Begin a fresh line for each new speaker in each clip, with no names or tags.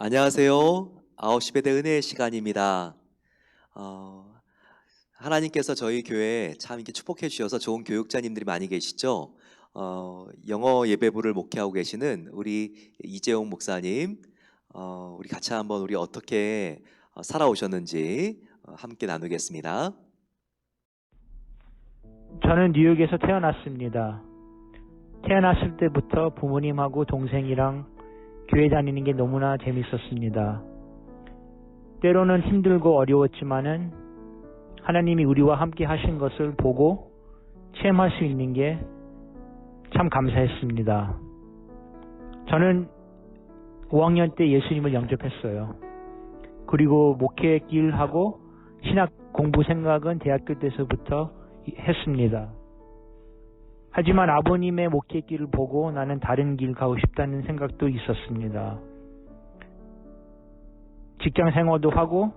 안녕하세요. 9시 배대 은혜의 시간입니다. 어, 하나님께서 저희 교회에 참 이렇게 축복해 주셔서 좋은 교육자님들이 많이 계시죠. 영어 예배부를 목회하고 계시는 우리 이재용 목사님, 우리 같이 한번 우리 어떻게 살아오셨는지 함께 나누겠습니다.
저는 뉴욕에서 태어났습니다. 태어났을 때부터 부모님하고 동생이랑 교회 다니는 게 너무나 재밌었습니다. 때로는 힘들고 어려웠지만은 하나님이 우리와 함께 하신 것을 보고 체험할 수 있는 게 참 감사했습니다. 저는 5학년 때 예수님을 영접했어요. 그리고 목회 길하고 신학 공부 생각은 대학교 때서부터 했습니다. 하지만 아버님의 목회길을 보고 나는 다른 길 가고 싶다는 생각도 있었습니다. 직장 생활도 하고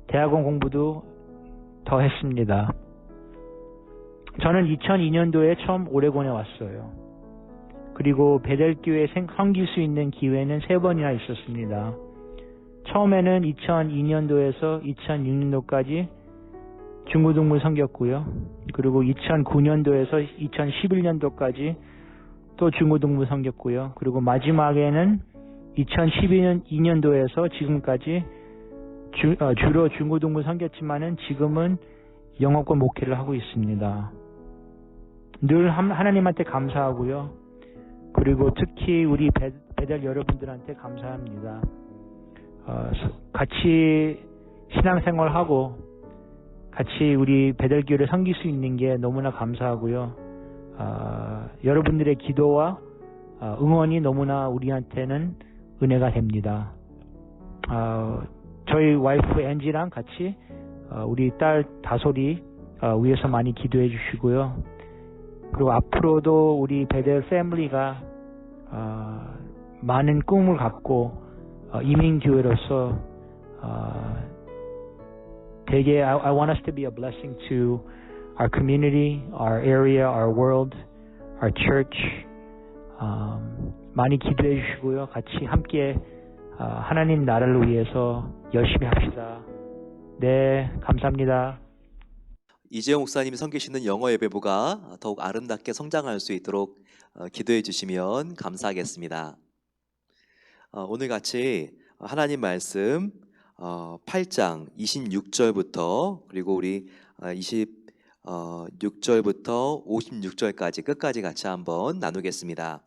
대학원 공부도 더 했습니다. 저는 2002년도에 처음 오레곤에 왔어요. 그리고 베델교회 섬길 수 있는 기회는 3번이나 있었습니다. 처음에는 2002년도에서 2006년도까지 중고등부 섬겼고요. 그리고 2009년도에서 2011년도까지 또 중고등부 섬겼고요. 그리고 마지막에는 2012년도에서 지금까지 주로 중고등부 섬겼지만은 지금은 영어권 목회를 하고 있습니다. 늘 하나님한테 감사하고요. 그리고 특히 우리 베델 여러분들한테 감사합니다. 같이 신앙생활하고 같이 우리 베델교회를 섬길 수 있는 게 너무나 감사하고요. 여러분들의 기도와 응원이 너무나 우리한테는 은혜가 됩니다. 저희 와이프 앤지랑 같이 우리 딸 다솔이 위해서 많이 기도해 주시고요. 그리고 앞으로도 우리 베델 패밀리가 많은 꿈을 갖고 이민교회로서 되게 I want us to be a blessing to our community, our area, our world, our church. 많이 기도해 주시고요. 같이 함께 하나님 나라를 위해서 열심히 합시다. 네, 감사합니다.
이재용 목사님이 섬기시는 영어 예배부가 더욱 아름답게 성장할 수 있도록 기도해 주시면 감사하겠습니다. 오늘 같이 하나님 말씀 8장 26절부터 그리고 우리 26절부터 56절까지 끝까지 같이 한번 나누겠습니다.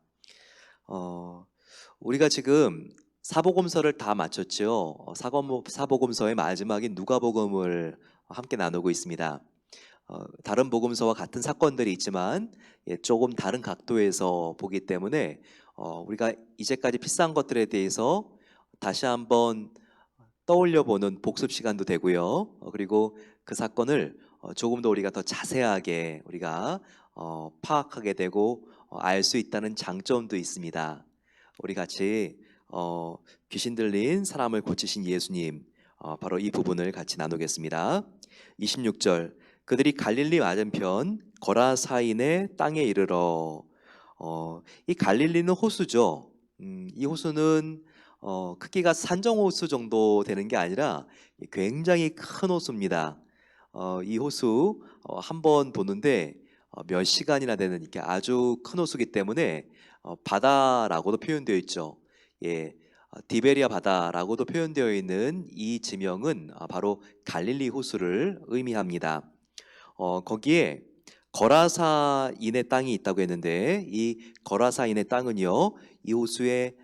우리가 지금 사복음서를 다 마쳤죠. 사복음서의 마지막인 누가복음을 함께 나누고 있습니다. 다른 복음서와 같은 사건들이 있지만 조금 다른 각도에서 보기 때문에 우리가 이제까지 필사한 것들에 대해서 다시 한번 떠올려보는 복습 시간도 되고요. 그리고 그 사건을 조금 더 우리가 더 자세하게 우리가 파악하게 되고 알 수 있다는 장점도 있습니다. 우리 같이 귀신 들린 사람을 고치신 예수님, 바로 이 부분을 같이 나누겠습니다. 26절, 그들이 갈릴리 맞은편 거라사인의 땅에 이르러. 이 갈릴리는 호수죠. 이 호수는 크기가 산정호수 정도 되는 게 아니라 굉장히 큰 호수입니다. 이 호수 한 번 도는데 몇 시간이나 되는 이렇게 아주 큰 호수기 때문에 바다라고도 표현되어 있죠. 예, 디베리아 바다라고도 표현되어 있는 이 지명은 바로 갈릴리 호수를 의미합니다. 거기에 거라사인의 땅이 있다고 했는데 이 거라사인의 땅은요, 이 호수의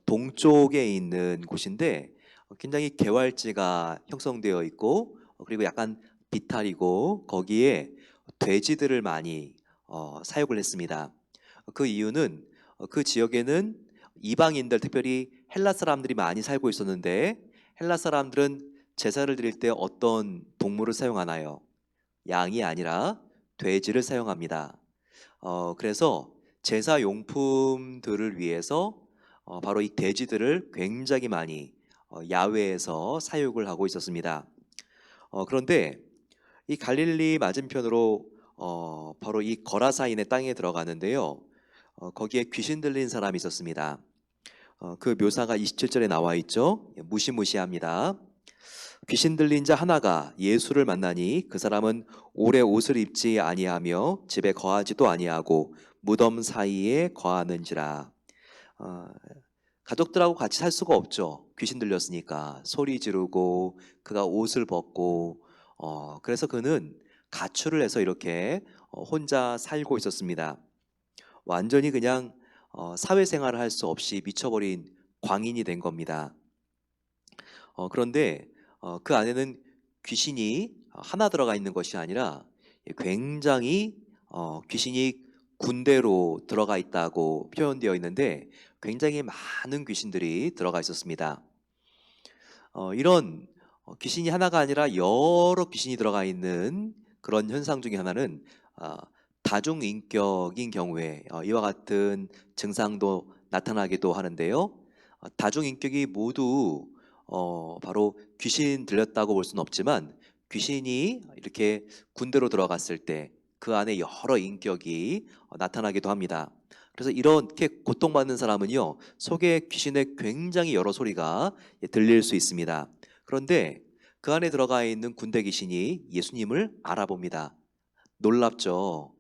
동쪽에 있는 곳인데 굉장히 개활지가 형성되어 있고 그리고 약간 비탈이고 거기에 돼지들을 많이 사육을 했습니다. 그 이유는 그 지역에는 이방인들, 특별히 헬라 사람들이 많이 살고 있었는데 헬라 사람들은 제사를 드릴 때 어떤 동물을 사용하나요? 양이 아니라 돼지를 사용합니다. 그래서 제사 용품들을 위해서 바로 이 돼지들을 굉장히 많이 야외에서 사육을 하고 있었습니다. 그런데 이 갈릴리 맞은편으로 바로 이 거라사인의 땅에 들어가는데요. 거기에 귀신 들린 사람이 있었습니다. 그 묘사가 27절에 나와 있죠. 무시무시합니다. 귀신 들린 자 하나가 예수를 만나니 그 사람은 오래 옷을 입지 아니하며 집에 거하지도 아니하고 무덤 사이에 거하는지라. 어, 가족들하고 같이 살 수가 없죠. 귀신 들렸으니까 소리 지르고 그가 옷을 벗고 그래서 그는 가출을 해서 이렇게 혼자 살고 있었습니다. 완전히 그냥 사회생활을 할 수 없이 미쳐버린 광인이 된 겁니다. 그런데 그 안에는 귀신이 하나 들어가 있는 것이 아니라 굉장히 귀신이 군대로 들어가 있다고 표현되어 있는데 굉장히 많은 귀신들이 들어가 있었습니다. 이런 귀신이 하나가 아니라 여러 귀신이 들어가 있는 그런 현상 중에 하나는 다중인격인 경우에 이와 같은 증상도 나타나기도 하는데요. 다중인격이 모두 바로 귀신 들렸다고 볼 수는 없지만 귀신이 이렇게 군대로 들어갔을 때 그 안에 여러 인격이 나타나기도 합니다. 그래서 이렇게 고통받는 사람은요, 속에 귀신의 굉장히 여러 소리가 들릴 수 있습니다. 그런데 그 안에 들어가 있는 군대 귀신이 예수님을 알아봅니다. 놀랍죠.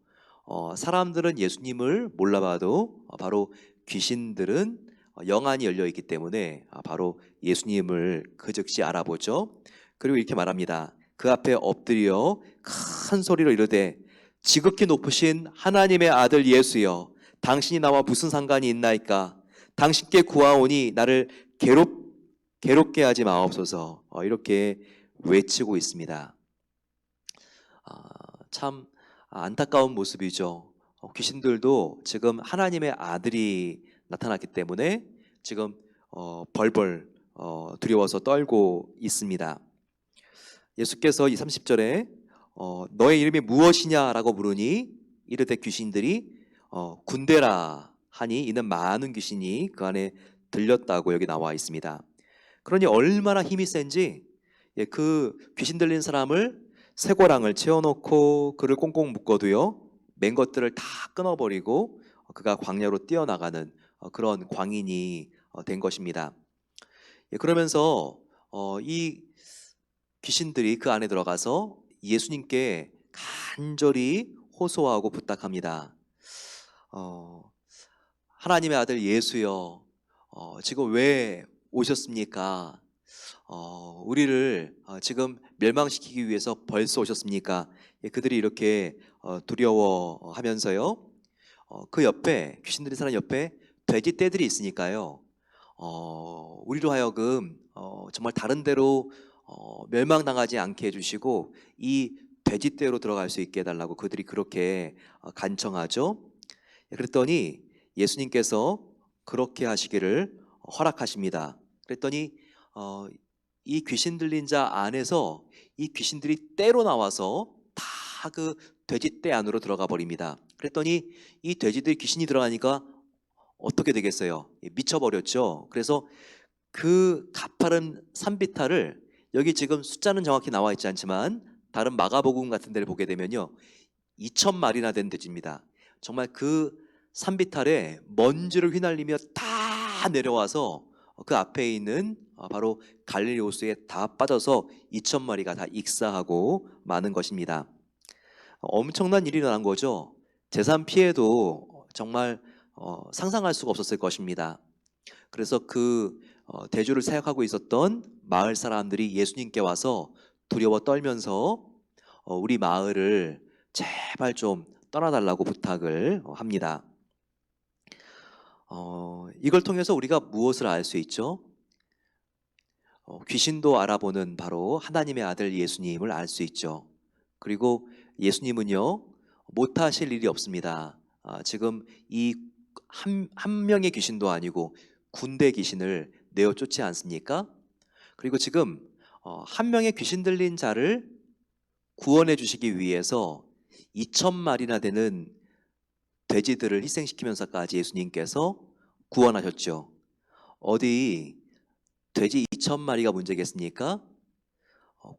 사람들은 예수님을 몰라봐도 바로 귀신들은 영안이 열려 있기 때문에 바로 예수님을 그 즉시 알아보죠. 그리고 이렇게 말합니다. 그 앞에 엎드려 큰 소리로 이르되 지극히 높으신 하나님의 아들 예수여, 당신이 나와 무슨 상관이 있나이까? 당신께 구하오니 나를 괴롭게 하지 마옵소서. 이렇게 외치고 있습니다. 참 안타까운 모습이죠. 귀신들도 지금 하나님의 아들이 나타났기 때문에 지금 벌벌 두려워서 떨고 있습니다. 예수께서 이 30절에 너의 이름이 무엇이냐라고 물으니 이르되 귀신들이 군대라 하니 이는 많은 귀신이 그 안에 들렸다고 여기 나와 있습니다. 그러니 얼마나 힘이 센지 그 귀신 들린 사람을 쇠고랑을 채워놓고 그를 꽁꽁 묶어도요 맨 것들을 다 끊어버리고 그가 광야로 뛰어나가는 그런 광인이 된 것입니다. 그러면서 이 귀신들이 그 안에 들어가서 예수님께 간절히 호소하고 부탁합니다. 하나님의 아들 예수여, 지금 왜 오셨습니까? 우리를 지금 멸망시키기 위해서 벌써 오셨습니까? 그들이 이렇게 두려워하면서요. 그 옆에 귀신들이 사는 옆에 돼지 떼들이 있으니까요. 우리로 하여금 정말 다른 데로 멸망당하지 않게 해주시고 이 돼지떼로 들어갈 수 있게 해달라고 그들이 그렇게 간청하죠. 그랬더니 예수님께서 그렇게 하시기를 허락하십니다. 그랬더니 이 귀신 들린 자 안에서 이 귀신들이 떼로 나와서 다 그 돼지떼 안으로 들어가 버립니다. 그랬더니 이 돼지들이 귀신이 들어가니까 어떻게 되겠어요? 미쳐버렸죠. 그래서 그 가파른 산비탈을 여기 지금 숫자는 정확히 나와 있지 않지만 다른 마가복음 같은 데를 보게 되면요 2,000마리나 된 돼지입니다. 정말 그 산비탈에 먼지를 휘날리며 다 내려와서 그 앞에 있는 바로 갈릴리 호수에 다 빠져서 2,000마리가 다 익사하고 마는 것입니다. 엄청난 일이 일어난 거죠. 재산 피해도 정말 상상할 수가 없었을 것입니다. 그래서 그 대주를 사역하고 있었던 마을 사람들이 예수님께 와서 두려워 떨면서 우리 마을을 제발 좀 떠나달라고 부탁을 합니다. 이걸 통해서 우리가 무엇을 알 수 있죠? 귀신도 알아보는 바로 하나님의 아들 예수님을 알 수 있죠. 그리고 예수님은요 못하실 일이 없습니다. 지금 이 한 명의 귀신도 아니고 군대 귀신을 내어 쫓지 않습니까? 그리고 지금 한 명의 귀신 들린 자를 구원해 주시기 위해서 2,000마리나 되는 돼지들을 희생시키면서까지 예수님께서 구원하셨죠. 어디 돼지 2,000마리가 문제겠습니까?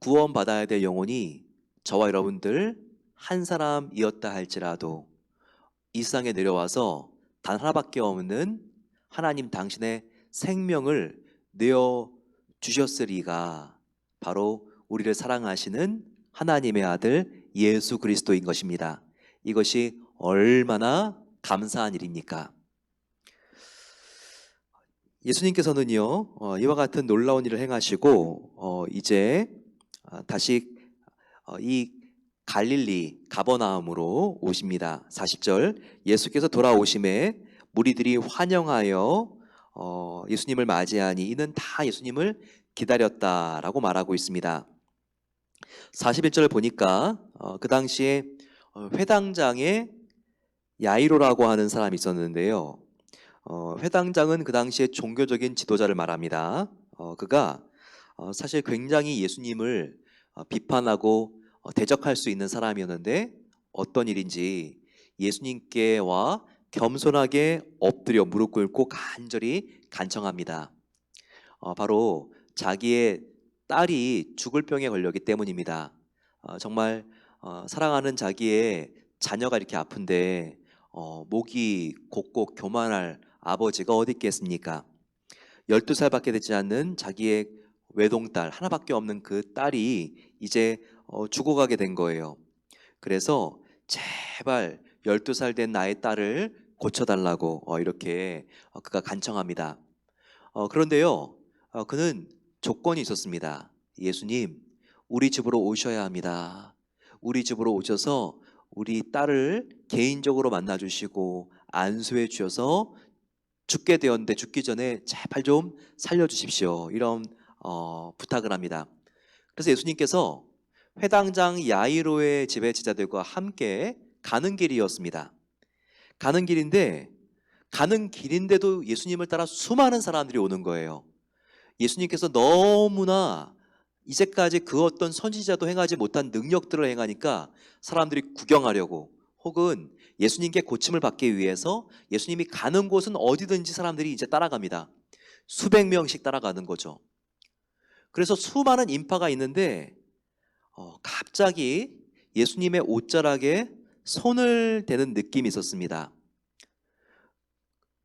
구원받아야 될 영혼이 저와 여러분들 한 사람이었다 할지라도 이 세상에 내려와서 단 하나밖에 없는 하나님 당신의 생명을 내어 주셨으리가 바로 우리를 사랑하시는 하나님의 아들 예수 그리스도인 것입니다. 이것이 얼마나 감사한 일입니까? 예수님께서는요, 이와 같은 놀라운 일을 행하시고 이제 다시 이 갈릴리 가버나움으로 오십니다. 40절, 예수께서 돌아오심에 무리들이 환영하여 예수님을 맞이하니 이는 다 예수님을 기다렸다라고 말하고 있습니다. 41절 보니까 그 당시에 회당장에 야이로라고 하는 사람이 있었는데요. 회당장은 그 당시에 종교적인 지도자를 말합니다. 그가 사실 굉장히 예수님을 비판하고 대적할 수 있는 사람이었는데 어떤 일인지 예수님께와 겸손하게 엎드려 무릎 꿇고 간절히 간청합니다. 바로 자기의 딸이 죽을 병에 걸렸기 때문입니다. 정말 사랑하는 자기의 자녀가 이렇게 아픈데 목이 곧고 교만할 아버지가 어디 있겠습니까? 12살밖에 되지 않는 자기의 외동딸 하나밖에 없는 그 딸이 이제 죽어가게 된 거예요. 그래서 제발 12살 된 나의 딸을 고쳐달라고 이렇게 그가 간청합니다. 그런데요, 그는 조건이 있었습니다. 예수님, 우리 집으로 오셔야 합니다. 우리 집으로 오셔서 우리 딸을 개인적으로 만나주시고 안수해 주셔서 죽게 되었는데 죽기 전에 제발 좀 살려주십시오. 이런 부탁을 합니다. 그래서 예수님께서 회당장 야이로의 집의 제자들과 함께 가는 길이었습니다. 가는 길인데도 예수님을 따라 수많은 사람들이 오는 거예요. 예수님께서 너무나 이제까지 그 어떤 선지자도 행하지 못한 능력들을 행하니까 사람들이 구경하려고 혹은 예수님께 고침을 받기 위해서 예수님이 가는 곳은 어디든지 사람들이 이제 따라갑니다. 수백 명씩 따라가는 거죠. 그래서 수많은 인파가 있는데 갑자기 예수님의 옷자락에 손을 대는 느낌이 있었습니다.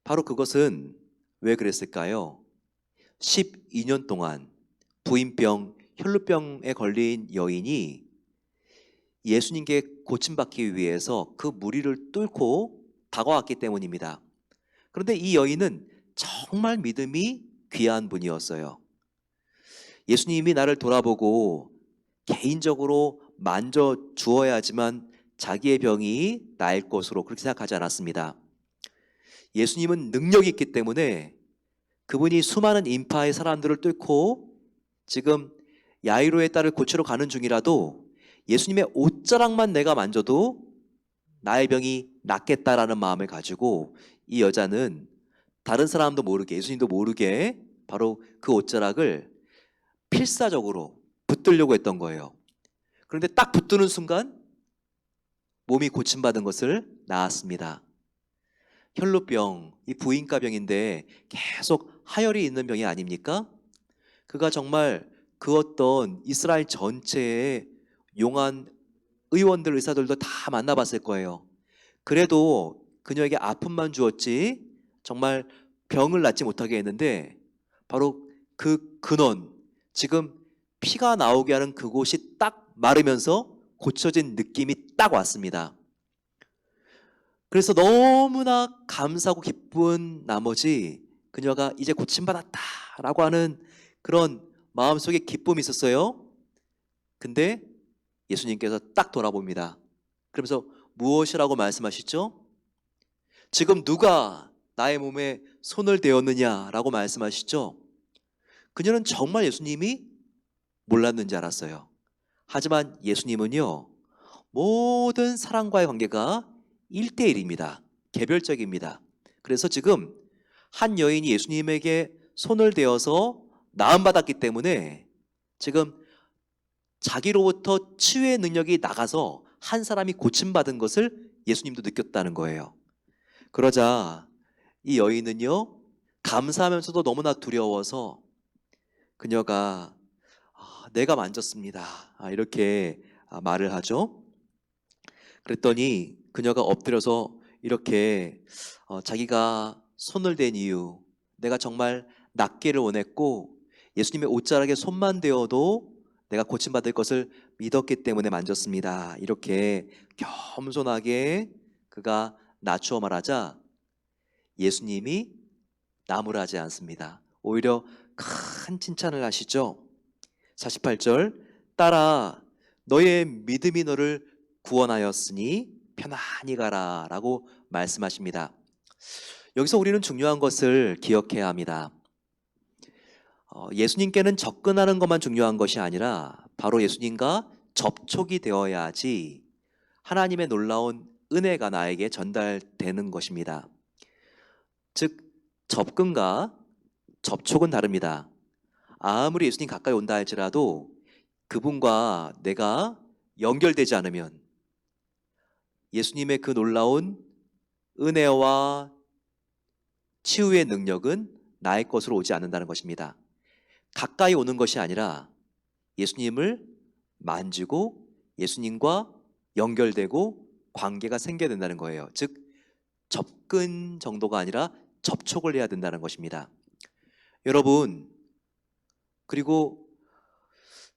바로 그것은 왜 그랬을까요? 12년 동안 부인병, 혈루병에 걸린 여인이 예수님께 고침받기 위해서 그 무리를 뚫고 다가왔기 때문입니다. 그런데 이 여인은 정말 믿음이 귀한 분이었어요. 예수님이 나를 돌아보고 개인적으로 만져 주어야지만 자기의 병이 나을 것으로 그렇게 생각하지 않았습니다. 예수님은 능력이 있기 때문에 그분이 수많은 인파의 사람들을 뚫고 지금 야이로의 딸을 고치러 가는 중이라도 예수님의 옷자락만 내가 만져도 나의 병이 낫겠다라는 마음을 가지고 이 여자는 다른 사람도 모르게 예수님도 모르게 바로 그 옷자락을 필사적으로 붙들려고 했던 거예요. 그런데 딱 붙드는 순간 몸이 고침받은 것을 낳았습니다. 혈루병, 이 부인과병인데 계속 하혈이 있는 병이 아닙니까? 그가 정말 그 어떤 이스라엘 전체의 용한 의원들, 의사들도 다 만나봤을 거예요. 그래도 그녀에게 아픔만 주었지 정말 병을 낫지 못하게 했는데 바로 그 근원, 지금 피가 나오게 하는 그곳이 딱 마르면서 고쳐진 느낌이 딱 왔습니다. 그래서 너무나 감사하고 기쁜 나머지 그녀가 이제 고침받았다라고 하는 그런 마음속에 기쁨이 있었어요. 근데 예수님께서 딱 돌아봅니다. 그러면서 무엇이라고 말씀하시죠? 지금 누가 나의 몸에 손을 대었느냐라고 말씀하시죠? 그녀는 정말 예수님이 몰랐는지 알았어요. 하지만 예수님은요, 모든 사람과의 관계가 1대1입니다. 개별적입니다. 그래서 지금 한 여인이 예수님에게 손을 대어서 나음받았기 때문에 지금 자기로부터 치유의 능력이 나가서 한 사람이 고침받은 것을 예수님도 느꼈다는 거예요. 그러자 이 여인은요, 감사하면서도 너무나 두려워서 그녀가 내가 만졌습니다. 이렇게 말을 하죠. 그랬더니 그녀가 엎드려서 이렇게 자기가 손을 댄 이유, 내가 정말 낫기를 원했고 예수님의 옷자락에 손만 대어도 내가 고침받을 것을 믿었기 때문에 만졌습니다. 이렇게 겸손하게 그가 낮추어 말하자 예수님이 나무라지 않습니다. 오히려 큰 칭찬을 하시죠. 48절 따라 너의 믿음이 너를 구원하였으니 편안히 가라 라고 말씀하십니다. 여기서 우리는 중요한 것을 기억해야 합니다. 예수님께는 접근하는 것만 중요한 것이 아니라 바로 예수님과 접촉이 되어야지 하나님의 놀라운 은혜가 나에게 전달되는 것입니다. 즉 접근과 접촉은 다릅니다. 아무리 예수님 가까이 온다 할지라도 그분과 내가 연결되지 않으면 예수님의 그 놀라운 은혜와 치유의 능력은 나의 것으로 오지 않는다는 것입니다. 가까이 오는 것이 아니라 예수님을 만지고 예수님과 연결되고 관계가 생겨야 된다는 거예요. 즉 접근 정도가 아니라 접촉을 해야 된다는 것입니다. 여러분, 그리고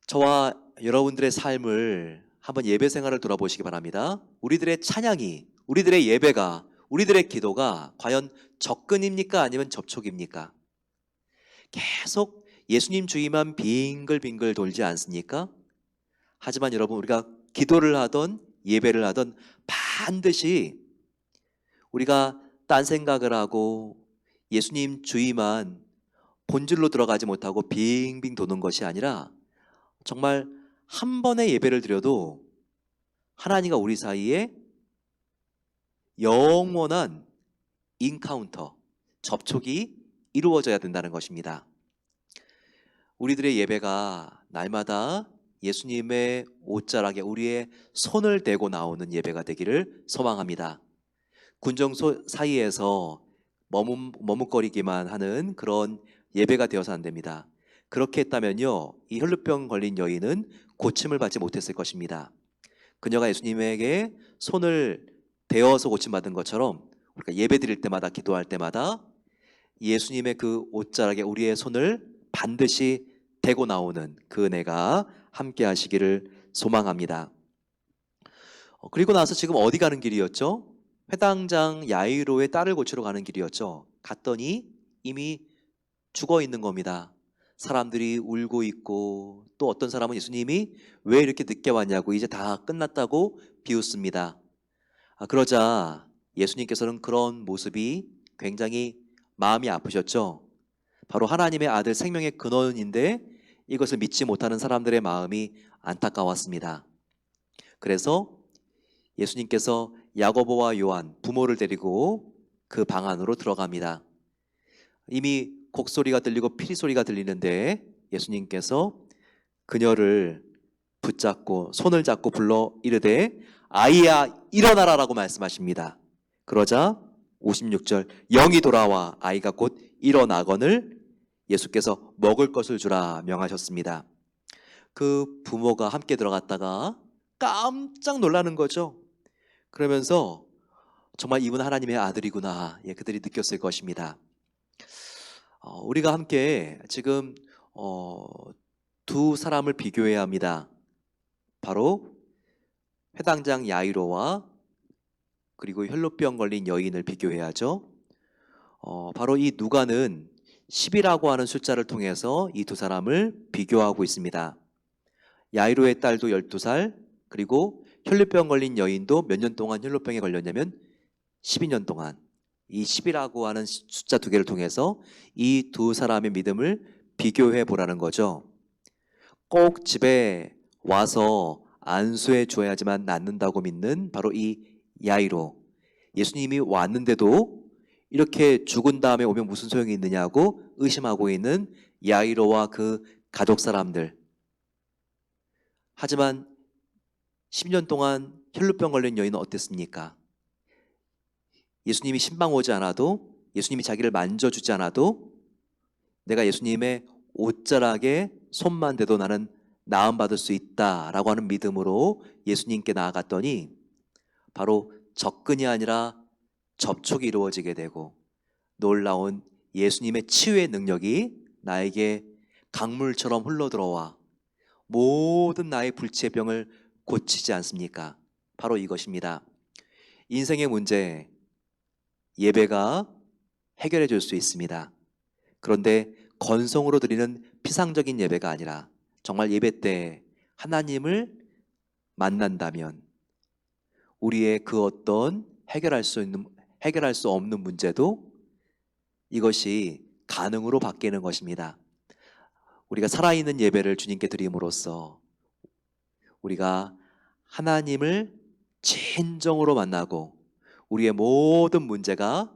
저와 여러분들의 삶을 한번 예배 생활을 돌아보시기 바랍니다. 우리들의 찬양이, 우리들의 예배가, 우리들의 기도가 과연 접근입니까? 아니면 접촉입니까? 계속 예수님 주위만 빙글빙글 돌지 않습니까? 하지만 여러분, 우리가 기도를 하던 예배를 하던 반드시 우리가 딴 생각을 하고 예수님 주위만 본질로 들어가지 못하고 빙빙 도는 것이 아니라 정말 한 번의 예배를 드려도 하나님과 우리 사이에 영원한 인카운터, 접촉이 이루어져야 된다는 것입니다. 우리들의 예배가 날마다 예수님의 옷자락에 우리의 손을 대고 나오는 예배가 되기를 소망합니다. 군정소 사이에서 머뭇거리기만 하는 그런 예배가 되어서 안 됩니다. 그렇게 했다면요, 이 혈루병 걸린 여인은 고침을 받지 못했을 것입니다. 그녀가 예수님에게 손을 대어서 고침받은 것처럼 우리가 예배 드릴 때마다 기도할 때마다 예수님의 그 옷자락에 우리의 손을 반드시 대고 나오는 그 은혜가 함께 하시기를 소망합니다. 그리고 나서 지금 어디 가는 길이었죠? 회당장 야이로의 딸을 고치러 가는 길이었죠. 갔더니 이미 죽어 있는 겁니다. 사람들이 울고 있고 또 어떤 사람은 예수님이 왜 이렇게 늦게 왔냐고 이제 다 끝났다고 비웃습니다. 그러자 예수님께서는 그런 모습이 굉장히 마음이 아프셨죠. 바로 하나님의 아들 생명의 근원인데 이것을 믿지 못하는 사람들의 마음이 안타까웠습니다. 그래서 예수님께서 야고보와 요한 부모를 데리고 그 방 안으로 들어갑니다. 이미 곡소리가 들리고 피리소리가 들리는데 예수님께서 그녀를 붙잡고 손을 잡고 불러 이르되 아이야 일어나라라고 말씀하십니다. 그러자 56절 영이 돌아와 아이가 곧 일어나거늘 예수께서 먹을 것을 주라 명하셨습니다. 그 부모가 함께 들어갔다가 깜짝 놀라는 거죠. 그러면서 정말 이분 하나님의 아들이구나, 그들이 느꼈을 것입니다. 우리가 함께 지금 두 사람을 비교해야 합니다. 바로 회당장 야이로와 그리고 혈루병 걸린 여인을 비교해야죠. 바로 이 누가는 10이라고 하는 숫자를 통해서 이 두 사람을 비교하고 있습니다. 야이로의 딸도 12살, 그리고 혈루병 걸린 여인도 몇 년 동안 혈루병에 걸렸냐면 12년 동안. 이 10이라고 하는 숫자 두 개를 통해서 이 두 사람의 믿음을 비교해 보라는 거죠. 꼭 집에 와서 안수해 줘야지만 낫는다고 믿는 바로 이 야이로. 예수님이 왔는데도 이렇게 죽은 다음에 오면 무슨 소용이 있느냐고 의심하고 있는 야이로와 그 가족 사람들. 하지만 10년 동안 혈루병 걸린 여인은 어땠습니까? 예수님이 신방 오지 않아도, 예수님이 자기를 만져주지 않아도 내가 예수님의 옷자락에 손만 대도 나는 나음받을 수 있다라고 하는 믿음으로 예수님께 나아갔더니 바로 접근이 아니라 접촉이 이루어지게 되고 놀라운 예수님의 치유의 능력이 나에게 강물처럼 흘러들어와 모든 나의 불치의 병을 고치지 않습니까? 바로 이것입니다. 인생의 문제, 예배가 해결해 줄 수 있습니다. 그런데 건성으로 드리는 피상적인 예배가 아니라 정말 예배 때 하나님을 만난다면 우리의 그 어떤 해결할 수 없는 문제도 이것이 가능으로 바뀌는 것입니다. 우리가 살아있는 예배를 주님께 드림으로써 우리가 하나님을 진정으로 만나고 우리의 모든 문제가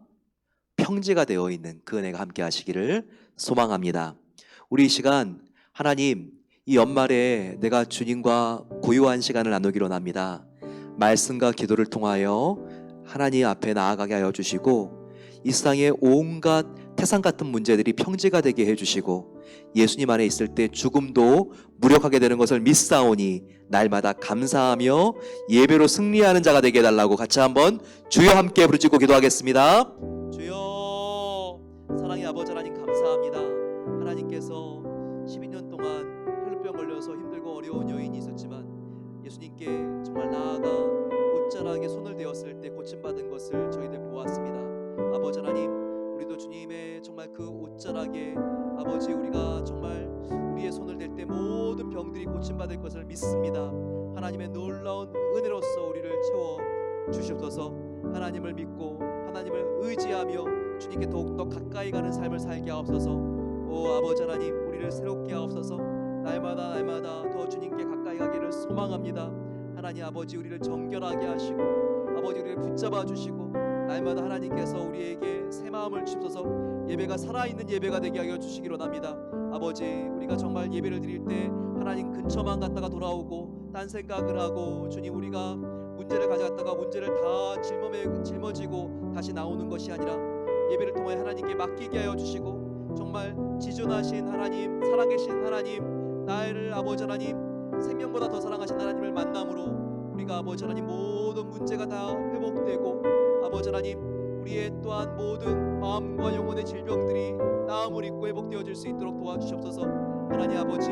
평지가 되어 있는 그 은혜가 함께 하시기를 소망합니다. 우리 이 시간 하나님, 이 연말에 내가 주님과 고요한 시간을 나누기로 합니다. 말씀과 기도를 통하여 하나님 앞에 나아가게 하여 주시고 이 세상의 온갖 태산 같은 문제들이 평지가 되게 해주시고 예수님 안에 있을 때 죽음도 무력하게 되는 것을 믿사오니 날마다 감사하며 예배로 승리하는 자가 되게 해달라고 같이 한번 주여 함께 부르짖고 기도하겠습니다. 주여, 사랑의 아버지 하나님 감사합니다. 하나님께서 12년 동안 혈루병 걸려서 힘들고 어려운 여인이 있었지만 예수님께 정말 나아가 옷자락에 손을 대었을 때 고침받은 것을 저희들 보았습니다. 아버지 하나님, 우리도 주님의 정말 그 옷자락에 아버지 우리가 정말 우리의 손을 댈 때 모든 병들이 고침받을 것을 믿습니다. 하나님의 놀라운 은혜로서 우리를 채워 주시옵소서. 하나님을 믿고 하나님을 의지하며 주님께 더욱더 가까이 가는 삶을 살게 하옵소서. 오 아버지 하나님, 우리를 새롭게 하옵소서. 날마다 더 주님께 가까이 가기를 소망합니다. 하나님 아버지, 우리를 정결하게 하시고 아버지 우리를 붙잡아 주시고 날마다 하나님께서 우리에게 새 마음을 주셔서 예배가 살아있는 예배가 되게 하여 주시기로 합니다. 아버지, 우리가 정말 예배를 드릴 때 하나님 근처만 갔다가 돌아오고 딴 생각을 하고 주님 우리가 문제를 가져갔다가 문제를 다 짊어지고 다시 나오는 것이 아니라 예배를 통해 하나님께 맡기게 하여 주시고 정말 지존하신 하나님, 살아계신 하나님, 나를 아버지 하나님 생명보다 더 사랑하신 하나님을 만남으로 우리가 아버지 하나님 모든 문제가 다 회복되고 아버지 하나님 우리의 또한 모든 마음과 영혼의 질병들이 나음을 입고 회복되어질 수 있도록 도와주시옵소서. 하나님 아버지,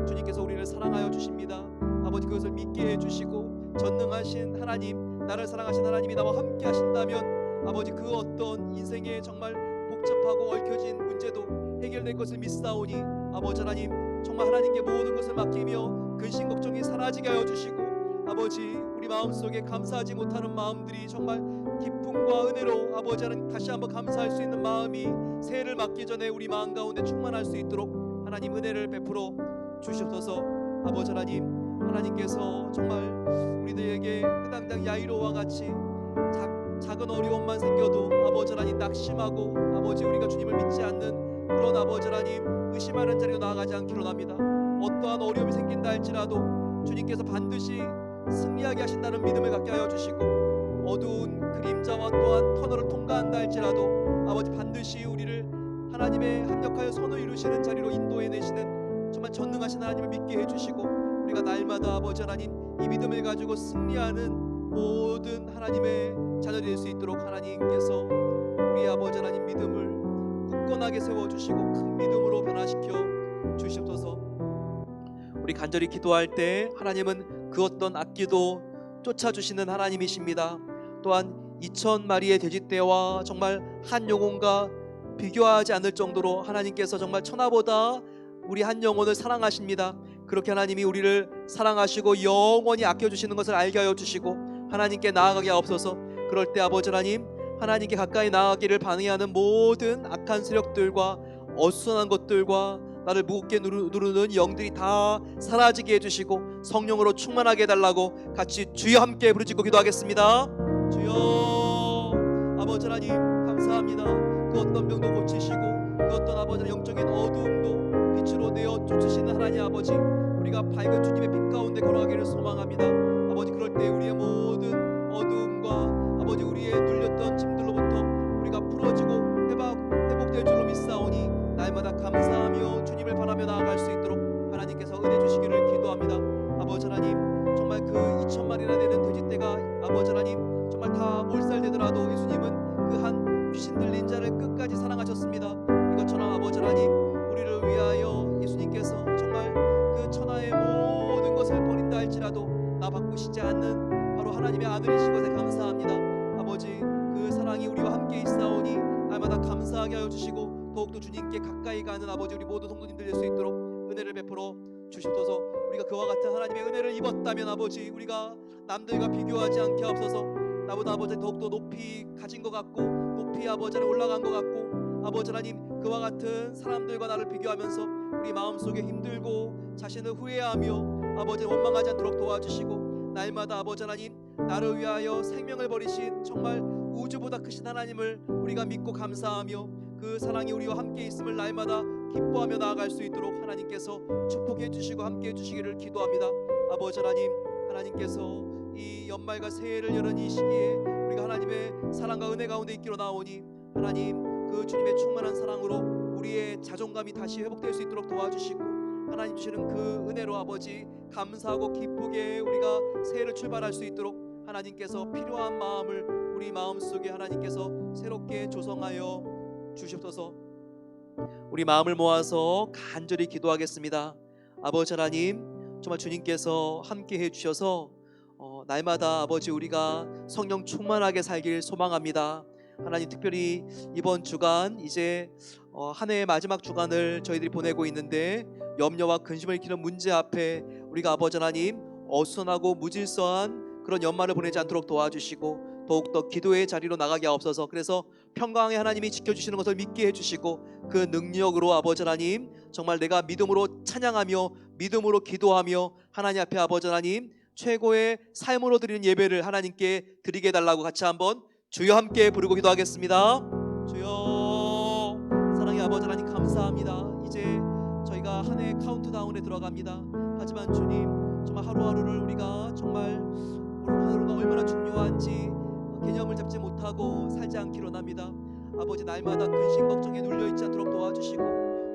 주님께서 우리를 사랑하여 주십니다. 아버지, 그것을 믿게 해주시고 전능하신 하나님, 나를 사랑하신 하나님이 나와 함께 하신다면 아버지 그 어떤 인생에 정말 복잡하고 얽혀진 문제도 해결될 것을 믿사오니 아버지 하나님 정말 하나님께 모든 것을 맡기며 근심 걱정이 사라지게 하여 주시고 아버지 우리 마음속에 감사하지 못하는 마음들이 정말 기쁨과 은혜로 아버지 하나님 다시 한번 감사할 수 있는 마음이 새해를 맞기 전에 우리 마음 가운데 충만할 수 있도록 하나님 은혜를 베풀어 주시옵소서. 아버지 하나님, 하나님께서 정말 우리들에게 해당당 야이로와 같이 작은 어려움만 생겨도 아버지 하나님 낙심하고 아버지 우리가 주님을 믿지 않는 그런 아버지 하나님 의심하는 자리로 나아가지 않기로 합니다. 어떠한 어려움이 생긴다 할지라도 주님께서 반드시 승리하게 하신다는 믿음을 갖게 하여 주시고 어두운 그림자와 또한 터널을 통과한다 할지라도 아버지 반드시 우리를 하나님의 합력하여 선을 이루시는 자리로 인도해내시는 정말 전능하신 하나님을 믿게 해주시고 우리가 날마다 아버지 하나님 이 믿음을 가지고 승리하는 모든 하나님의 자녀 될 수 있도록 하나님께서 우리 아버지 하나님 믿음을 굳건하게 세워주시고 큰 믿음으로 변화시켜 주시옵소서. 우리 간절히 기도할 때 하나님은 그 어떤 악기도 쫓아주시는 하나님이십니다. 또한 2000마리의 돼지떼와 정말 한 영혼과 비교하지 않을 정도로 하나님께서 정말 천하보다 우리 한 영혼을 사랑하십니다. 그렇게 하나님이 우리를 사랑하시고 영원히 아껴주시는 것을 알게 하여 주시고 하나님께 나아가게 하옵소서. 그럴 때 아버지 하나님, 하나님께 가까이 나아가기를 방해하는 모든 악한 세력들과 어수선한 것들과 나를 무겁게 누르는 영들이 다 사라지게 해주시고 성령으로 충만하게 해달라고 같이 주여 함께 부르짖고 기도하겠습니다. 주여, 아버지 하나님 감사합니다. 그 어떤 병도 고치시고 그 어떤 아버지 영적인 어두움도 빛으로 내어 쫓으시는 하나님 아버지, 우리가 밝은 주님의 빛 가운데 걸어가기를 소망합니다. 아버지, 그럴 때 우리의 모든 어두움과 아버지 우리의 눌렸던 짐들로부터 우리가 풀어지고 회복될 줄로 믿사오니 날마다 감사하며 주님을 바라며 나아갈 수 있도록 하나님께서 은혜 주시기를 기도합니다. 아버지 하나님, 정말 그 2000마리나 되는 돼지떼가 아버지 하나님 정말 다 몰살되더라도 예수님은 그 한 귀신 들린 자를 끝까지 사랑하셨습니다. 하나님, 우리를 위하여 예수님께서 정말 그 천하의 모든 것을 버린다 할지라도 나 바꾸시지 않는 바로 하나님의 아들이신 것에 감사합니다. 아버지, 그 사랑이 우리와 함께 있사오니 날마다 감사하게 하여 주시고 더욱더 주님께 가까이 가는 아버지 우리 모든 성도님들 될 수 있도록 은혜를 베풀어 주시옵소서. 우리가 그와 같은 하나님의 은혜를 입었다면 아버지, 우리가 남들과 비교하지 않게 하옵소서. 나보다 아버지 더욱더 높이 가진 것 같고 높이 아버지는 올라간 것 같고 아버지 하나님, 그와 같은 사람들과 나를 비교하면서 우리 마음속에 힘들고 자신을 후회하며 아버지 원망하지 않도록 도와주시고, 날마다 아버지 하나님, 나를 위하여 생명을 버리신 정말 우주보다 크신 하나님을 우리가 믿고 감사하며 그 사랑이 우리와 함께 있음을 날마다 기뻐하며 나아갈 수 있도록 하나님께서 축복해 주시고 함께 해 주시기를 기도합니다. 아버지 하나님, 하나님께서 이 연말과 새해를 여는 이 시기에 우리가 하나님의 사랑과 은혜 가운데 있기로 나오니 하나님, 그 주님의 충만한 사랑으로 우리의 자존감이 다시 회복될 수 있도록 도와주시고, 하나님 주시는 그 은혜로 아버지 감사하고 기쁘게 우리가 새해를 출발할 수 있도록 하나님께서 필요한 마음을 우리 마음속에 하나님께서 새롭게 조성하여 주시옵소서. 우리 마음을 모아서 간절히 기도하겠습니다. 아버지 하나님, 정말 주님께서 함께 해주셔서 날마다 아버지 우리가 성령 충만하게 살길 소망합니다. 하나님, 특별히 이번 주간 이제 한 해의 마지막 주간을 저희들이 보내고 있는데 염려와 근심을 일으키는 문제 앞에 우리가 아버지 하나님 어수선하고 무질서한 그런 연말을 보내지 않도록 도와주시고 더욱더 기도의 자리로 나가게 하옵소서. 그래서 평강의 하나님이 지켜주시는 것을 믿게 해주시고 그 능력으로 아버지 하나님, 정말 내가 믿음으로 찬양하며 믿음으로 기도하며 하나님 앞에 아버지 하나님 최고의 삶으로 드리는 예배를 하나님께 드리게 해달라고 같이 한번 주여 함께 부르고 기도하겠습니다. 주여, 사랑의 아버지 하나님 감사합니다. 이제 저희가 한 해 카운트다운에 들어갑니다. 하지만 주님, 정말 하루하루를 우리가 정말 하루가 얼마나 중요한지 개념을 잡지 못하고 살지 않기로 합니다. 아버지, 날마다 근심 걱정에 눌려있지 않도록 도와주시고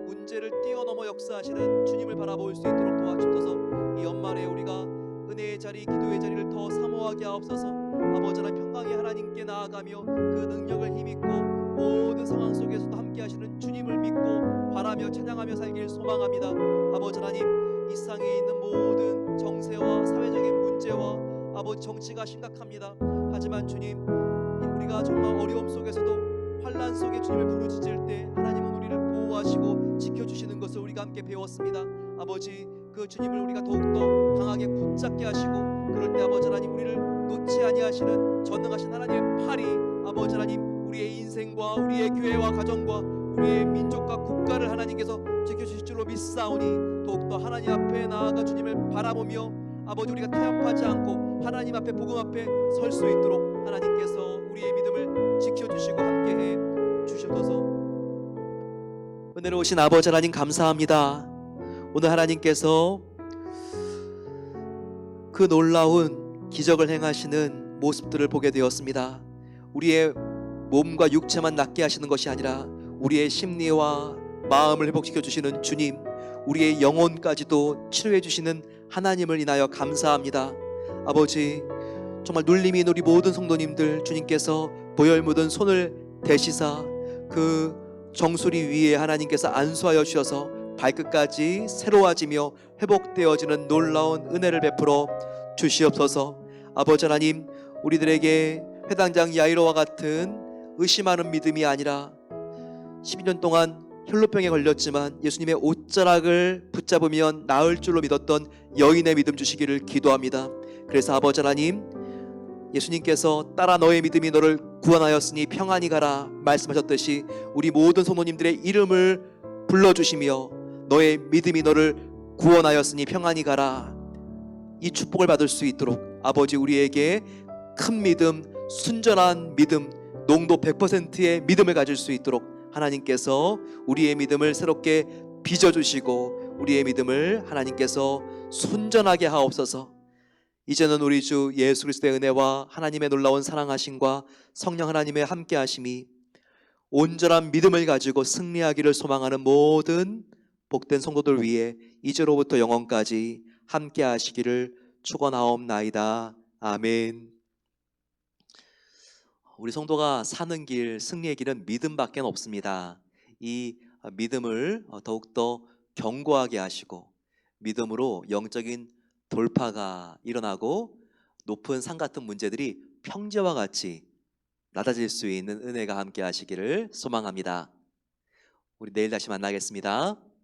문제를 뛰어넘어 역사하시는 주님을 바라볼 수 있도록 도와주셔서 이 연말에 우리가 은혜의 자리, 기도의 자리를 더 사모하게 하옵소서. 아버지 하나님, 평강의 하나님께 나아가며 그 능력을 힘입고 모든 상황 속에서도 함께 하시는 주님을 믿고 바라며 찬양하며 살길 소망합니다. 아버지 하나님, 이 세상에 있는 모든 정세와 사회적인 문제와 아버지 정치가 심각합니다. 하지만 주님, 우리가 정말 어려움 속에서도 환난 속에 주님을 부르짖을 때 하나님은 우리를 보호하시고 지켜주시는 것을 우리가 함께 배웠습니다. 아버지, 그 주님을 우리가 더욱더 강하게 붙잡게 하시고 그럴 때 아버지 하나님, 우리를 놓지 아니하시는 전능하신 하나님의 팔이 아버지 하나님 우리의 인생과 우리의 교회와 가정과 우리의 민족과 국가를 하나님께서 지켜주실 줄로 믿사오니 더욱더 하나님 앞에 나아가 주님을 바라보며 아버지 우리가 타협하지 않고 하나님 앞에 복음 앞에 설 수 있도록 하나님께서 우리의 믿음을 지켜주시고 함께해 주셔서 은혜로우신 아버지 하나님 감사합니다. 오늘 하나님께서 그 놀라운 기적을 행하시는 모습들을 보게 되었습니다. 우리의 몸과 육체만 낫게 하시는 것이 아니라 우리의 심리와 마음을 회복시켜 주시는 주님, 우리의 영혼까지도 치료해 주시는 하나님을 인하여 감사합니다. 아버지, 정말 눌림이 있는 우리 모든 성도님들 주님께서 보혈 묻은 손을 대시사 그 정수리 위에 하나님께서 안수하여 주셔서 발끝까지 새로워지며 회복되어지는 놀라운 은혜를 베풀어 주시옵소서. 아버지 하나님, 우리들에게 회당장 야이로와 같은 의심하는 믿음이 아니라 12년 동안 혈루병에 걸렸지만 예수님의 옷자락을 붙잡으면 나을 줄로 믿었던 여인의 믿음 주시기를 기도합니다. 그래서 아버지 하나님, 예수님께서 따라 너의 믿음이 너를 구원하였으니 평안히 가라 말씀하셨듯이 우리 모든 성도님들의 이름을 불러주시며 너의 믿음이 너를 구원하였으니 평안히 가라, 이 축복을 받을 수 있도록 아버지 우리에게 큰 믿음, 순전한 믿음, 농도 100%의 믿음을 가질 수 있도록 하나님께서 우리의 믿음을 새롭게 빚어주시고 우리의 믿음을 하나님께서 순전하게 하옵소서. 이제는 우리 주 예수 그리스도의 은혜와 하나님의 놀라운 사랑하심과 성령 하나님의 함께하심이 온전한 믿음을 가지고 승리하기를 소망하는 모든 복된 성도들 위해 이제로부터 영원까지 함께하시기를 축원하옵나이다. 아멘. 우리 성도가 사는 길, 승리의 길은 믿음밖에 없습니다. 이 믿음을 더욱더 견고하게 하시고 믿음으로 영적인 돌파가 일어나고 높은 산 같은 문제들이 평지와 같이 낮아질 수 있는 은혜가 함께 하시기를 소망합니다. 우리 내일 다시 만나겠습니다.